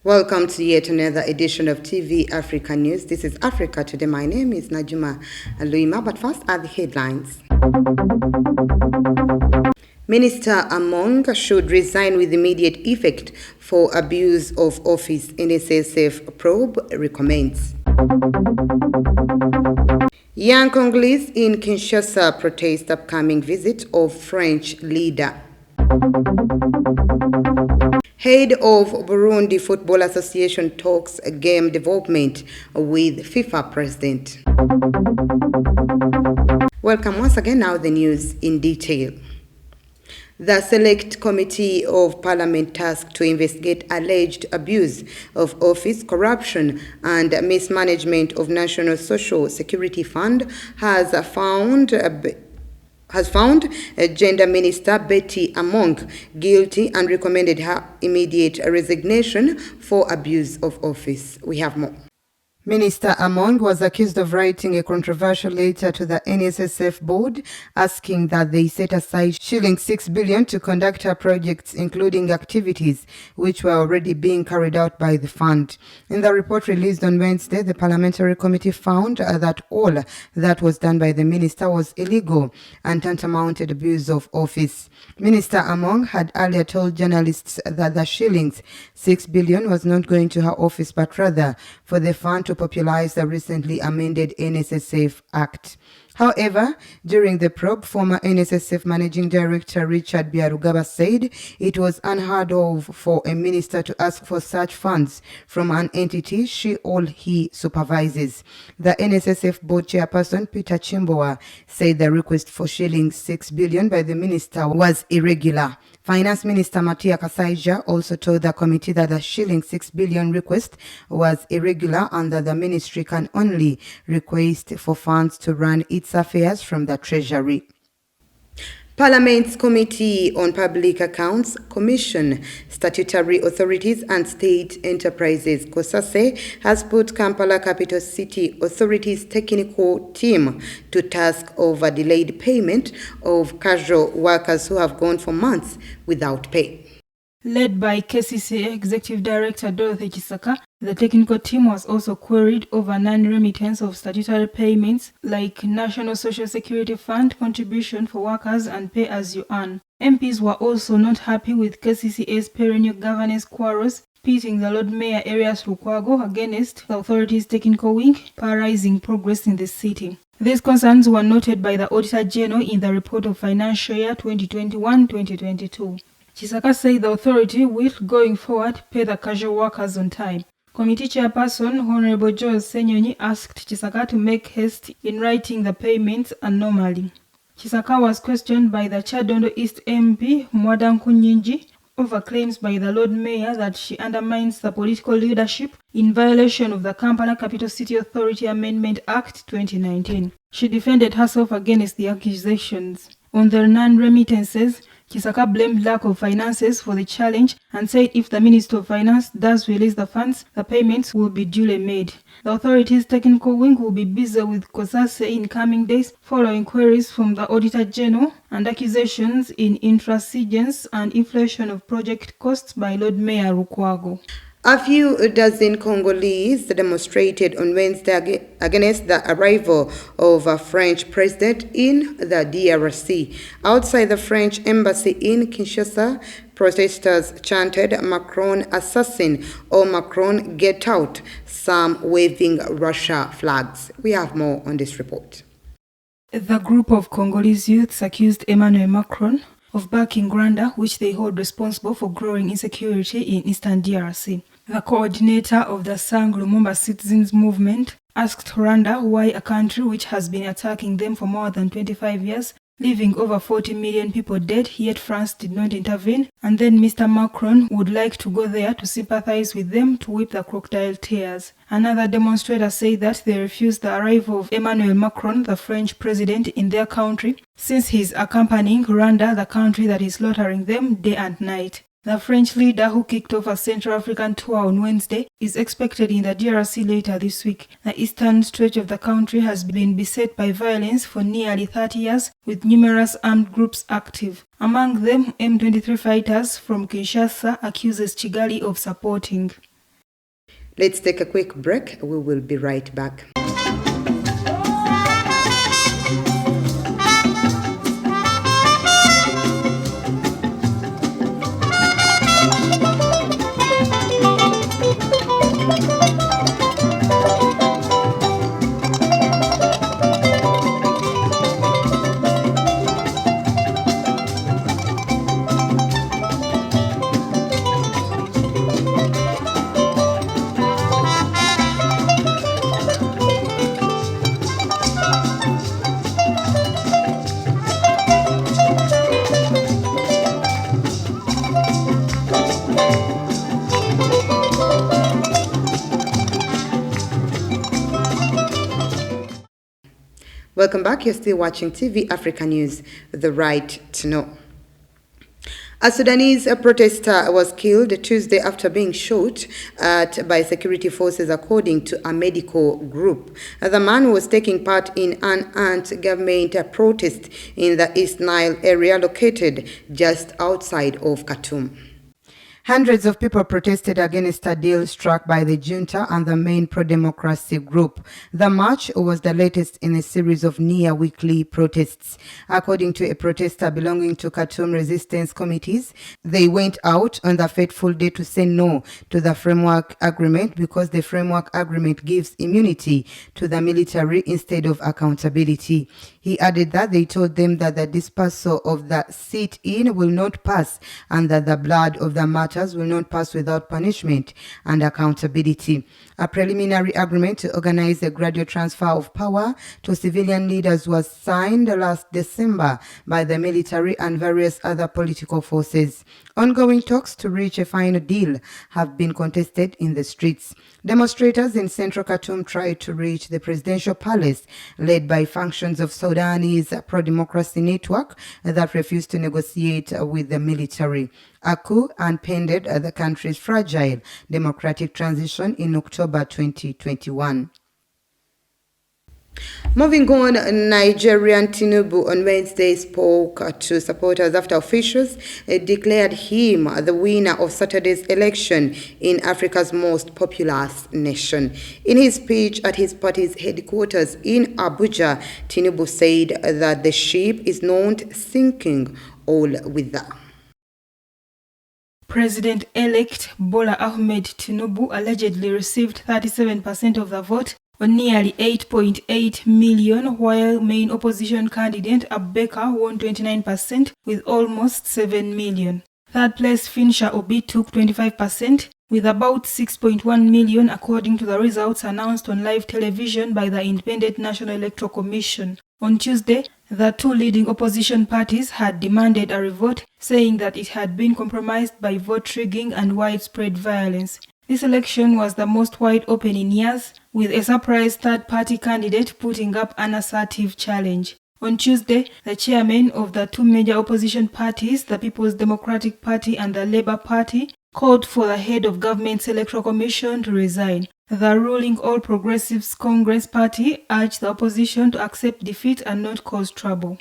Welcome to yet another edition of TV Africa News. This is Africa Today. My name is Najuma Aluima, but first are the headlines. Minister Among should resign with immediate effect for abuse of office. NSSF probe recommends. Young Congolese in Kinshasa protest upcoming visit of French leader. Head of Burundi Football Association talks game development with FIFA president. Welcome once again. Now the news in detail. The Select Committee of Parliament tasked to investigate alleged abuse of office, corruption and mismanagement of National Social Security Fund has found Gender Minister Betty Among guilty and recommended her immediate resignation for abuse of office. We have more. Minister Among was accused of writing a controversial letter to the NSSF board asking that they set aside shilling 6 billion to conduct her projects, including activities which were already being carried out by the fund. In the report released on Wednesday, the parliamentary committee found that all that was done by the minister was illegal and tantamounted abuse of office. Minister Among had earlier told journalists that the shillings 6 billion was not going to her office but rather for the fund to popularize the recently amended NSSF Act. However, during the probe, former NSSF Managing Director Richard Byarugaba said it was unheard of for a minister to ask for such funds from an entity she or he supervises. The NSSF board chairperson Peter Chimbowa said the request for shilling 6 billion by the minister was irregular. Finance Minister Matia Kasaija also told the committee that the shilling 6 billion request was irregular and that the ministry can only request for funds to run its affairs from the Treasury. Parliament's Committee on Public Accounts, Commission, Statutory Authorities and State Enterprises, COSASE, has put Kampala Capital City Authority's technical team to task over delayed payment of casual workers who have gone for months without pay. Led by KCCA Executive Director Dorothy Chisaka, the technical team was also queried over non-remittance of statutory payments like National Social Security Fund contribution for workers and pay-as-you-earn. MPs were also not happy with KCCA's perennial governance quarrels, pitting the Lord Mayor Arias Lukwago against the authority's technical wing, paralyzing progress in the city. These concerns were noted by the Auditor General in the report of financial year 2021-2022. Chisaka said the authority will, going forward, pay the casual workers on time. Committee Chairperson Honorable Joel Senyonyi asked Chisaka to make haste in writing the payments annually. Chisaka was questioned by the Chadondo East MP Mwadanku Nyinji over claims by the Lord Mayor that she undermines the political leadership in violation of the Kampala Capital City Authority Amendment Act 2019. She defended herself against the accusations. On their non-remittances, Chisaka blamed lack of finances for the challenge and said if the Minister of Finance does release the funds, the payments will be duly made. The authority's technical wing will be busy with COSASE in coming days following queries from the Auditor General and accusations in intransigence and inflation of project costs by Lord Mayor Lukwago. A few dozen Congolese demonstrated on Wednesday against the arrival of a French president in the DRC. Outside the French embassy in Kinshasa, protesters chanted "Macron assassin" or "Macron get out," some waving Russia flags. We have more on this report. The group of Congolese youths accused Emmanuel Macron of backing Rwanda, which they hold responsible for growing insecurity in eastern DRC. The coordinator of the Sang Lumumba Citizens Movement asked Rwanda why a country which has been attacking them for more than 25 years, leaving over 40 million people dead, yet France did not intervene, and then Mr. Macron would like to go there to sympathize with them to weep the crocodile tears. Another demonstrator said that they refused the arrival of Emmanuel Macron, the French president, in their country, since he is accompanying Rwanda, the country that is slaughtering them day and night. The French leader, who kicked off a Central African tour on Wednesday, is expected in the DRC later this week. The eastern stretch of the country has been beset by violence for nearly 30 years, with numerous armed groups active. Among them, M23 fighters from Kinshasa accuses Kigali of supporting. Let's take a quick break. We will be right back. Welcome back. You're still watching TV Africa News, the right to know. A Sudanese protester was killed Tuesday after being shot at by security forces, according to a medical group. The man was taking part in an anti-government protest in the East Nile area located just outside of Khartoum. Hundreds of people protested against a deal struck by the junta and the main pro-democracy group. The march was the latest in a series of near-weekly protests. According to a protester belonging to Khartoum resistance committees, they went out on the fateful day to say no to the framework agreement because the framework agreement gives immunity to the military instead of accountability. He added that they told them that the dispersal of the sit-in will not pass and that the blood of the martyrs will not pass without punishment and accountability. A preliminary agreement to organize a gradual transfer of power to civilian leaders was signed last December by the military and various other political forces. Ongoing talks to reach a final deal have been contested in the streets. Demonstrators in central Khartoum tried to reach the presidential palace, led by factions of Sudanese pro-democracy network that refused to negotiate with the military. A coup impended the country's fragile democratic transition in October 2021. Moving on, Nigerian Tinubu on Wednesday spoke to supporters after officials declared him the winner of Saturday's election in Africa's most populous nation. In his speech at his party's headquarters in Abuja, Tinubu said that the ship is not sinking all with that. President-elect Bola Ahmed Tinubu allegedly received 37% of the vote on nearly 8.8 million, while main opposition candidate Abubakar won 29% with almost 7 million. Third place finisher Obi took 25%, with about 6.1 million according to the results announced on live television by the Independent National Electoral Commission. On Tuesday, the two leading opposition parties had demanded a revote, saying that it had been compromised by vote rigging and widespread violence. This election was the most wide open in years, with a surprise third-party candidate putting up an assertive challenge. On Tuesday, the chairmen of the two major opposition parties, the People's Democratic Party and the Labour Party, called for the head of government's electoral commission to resign. The ruling All Progressives Congress Party urged the opposition to accept defeat and not cause trouble.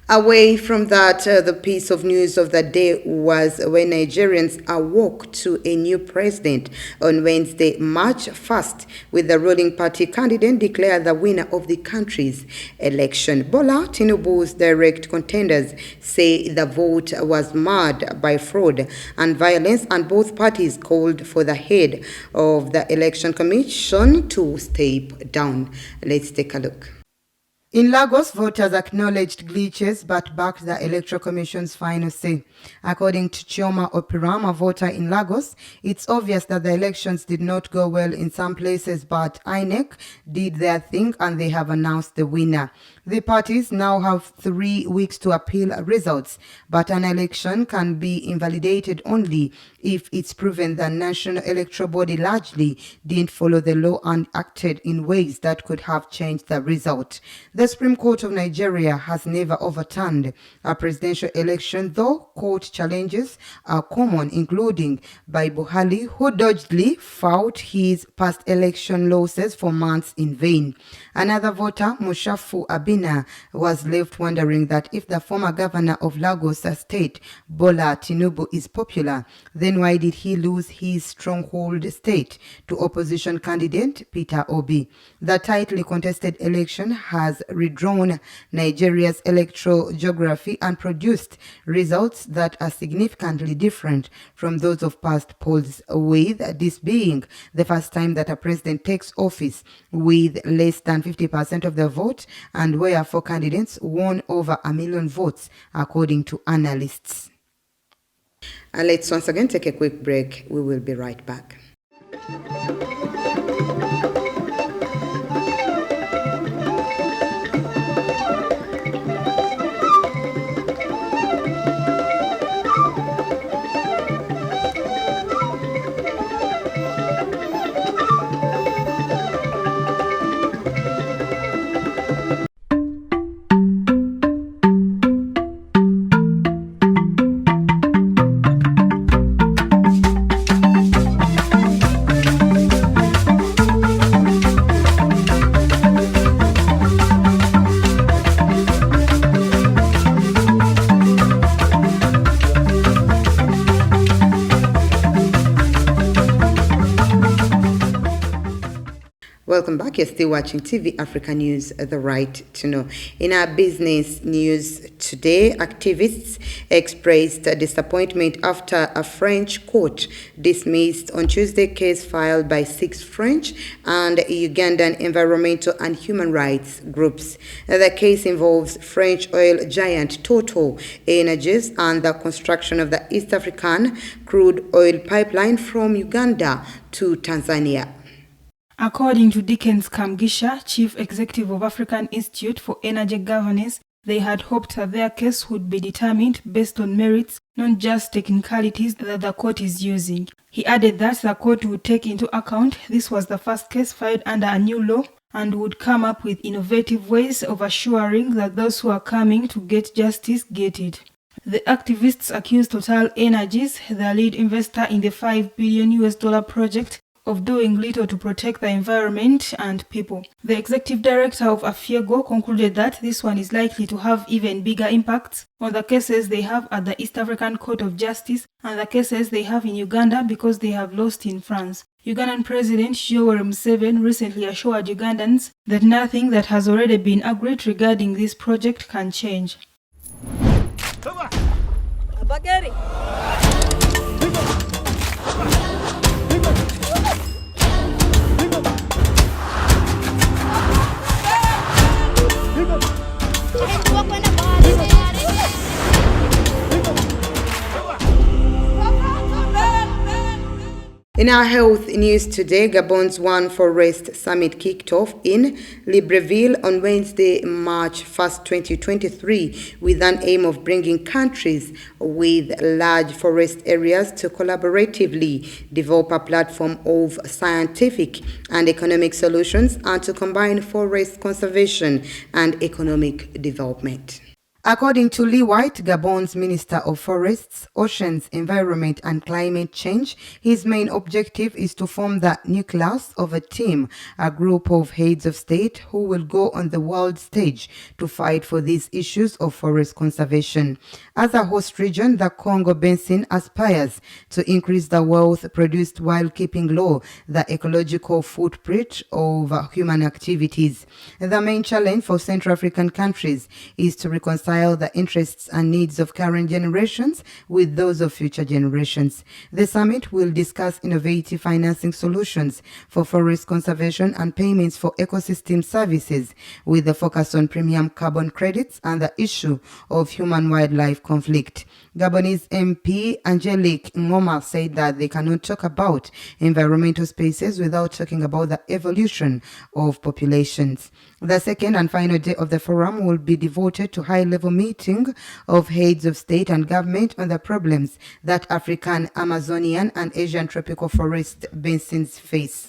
Away from that, the piece of news of the day was when Nigerians awoke to a new president on Wednesday, March 1st, with the ruling party candidate declared the winner of the country's election. Bola Tinubu's direct contenders say the vote was marred by fraud and violence, and both parties called for the head of the election commission to step down. Let's take a look. In Lagos, voters acknowledged glitches but backed the Electoral Commission's final say. According to Chioma Opiram, a voter in Lagos, it's obvious that the elections did not go well in some places, but INEC did their thing and they have announced the winner. The parties now have 3 weeks to appeal results, but an election can be invalidated only if it's proven the National Electoral Body largely didn't follow the law and acted in ways that could have changed the result. The Supreme Court of Nigeria has never overturned a presidential election, though court challenges are common, including by Buhari, who doggedly fought his past election losses for months in vain. Another voter, Mushafu Abina, was left wondering that if the former governor of Lagos State, Bola Tinubu, is popular, then why did he lose his stronghold state to opposition candidate Peter Obi? The tightly contested election has redrawn Nigeria's electoral geography and produced results that are significantly different from those of past polls, with this being the first time that a president takes office with less than 50% of the vote and where 4 candidates won over 1 million votes, according to analysts. And let's once again take a quick break. We will be right back. Welcome back. You're still watching TV Africa News, The Right to Know. In our business news today, activists expressed disappointment after a French court dismissed on Tuesday case filed by 6 French and Ugandan environmental and human rights groups. The case involves French oil giant Total Energies and the construction of the East African crude oil pipeline from Uganda to Tanzania. According to Dickens Kamgisha, Chief Executive of African Institute for Energy Governance, they had hoped that their case would be determined based on merits, not just technicalities that the court is using. He added that the court would take into account this was the first case filed under a new law and would come up with innovative ways of assuring that those who are coming to get justice get it. The activists accused Total Energies, the lead investor in the $5 billion project, of doing little to protect the environment and people. The executive director of Afiego concluded that this one is likely to have even bigger impacts on the cases they have at the East African Court of Justice and the cases they have in Uganda because they have lost in France. Ugandan President Yoweri Museveni recently assured Ugandans that nothing that has already been agreed regarding this project can change. In our health news today, Gabon's One Forest Summit kicked off in Libreville on Wednesday, March 1st, 2023, with an aim of bringing countries with large forest areas to collaboratively develop a platform of scientific and economic solutions and to combine forest conservation and economic development. According to Lee White, Gabon's Minister of Forests, Oceans, Environment and Climate Change, his main objective is to form the nucleus of a team, a group of heads of state who will go on the world stage to fight for these issues of forest conservation. As a host region, the Congo Basin aspires to increase the wealth produced while keeping low the ecological footprint of human activities. The main challenge for Central African countries is to reconcile the interests and needs of current generations with those of future generations. The summit will discuss innovative financing solutions for forest conservation and payments for ecosystem services, with a focus on premium carbon credits and the issue of human-wildlife conflict. Gabonese MP Angelique Ngoma said that they cannot talk about environmental spaces without talking about the evolution of populations. The second and final day of the forum will be devoted to high-level meeting of heads of state and government on the problems that African, Amazonian and Asian tropical forest basins face.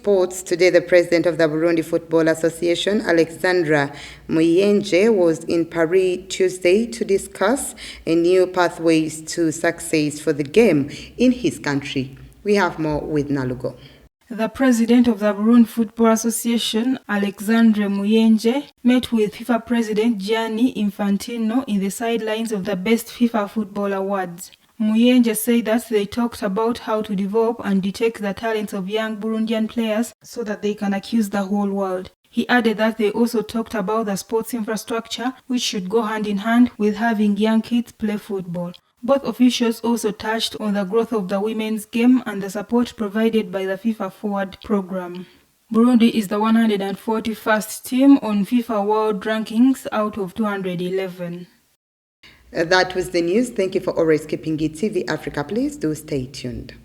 sports, today the president of the Burundi Football Association, Alexandra Muyenje, was in Paris Tuesday to discuss a new pathways to success for the game in his country. We have more with Nalugo. The president of the Burundi Football Association, Alexandre Muyenje, met with FIFA president Gianni Infantino in the sidelines of the Best FIFA Football Awards. Muyenje said that they talked about how to develop and detect the talents of young Burundian players so that they can accuse the whole world. He added that they also talked about the sports infrastructure, which should go hand in hand with having young kids play football. Both officials also touched on the growth of the women's game and the support provided by the FIFA Forward program. Burundi is the 141st team on FIFA World Rankings out of 211. That was the news. Thank you for always keeping it TV Africa. Please do stay tuned.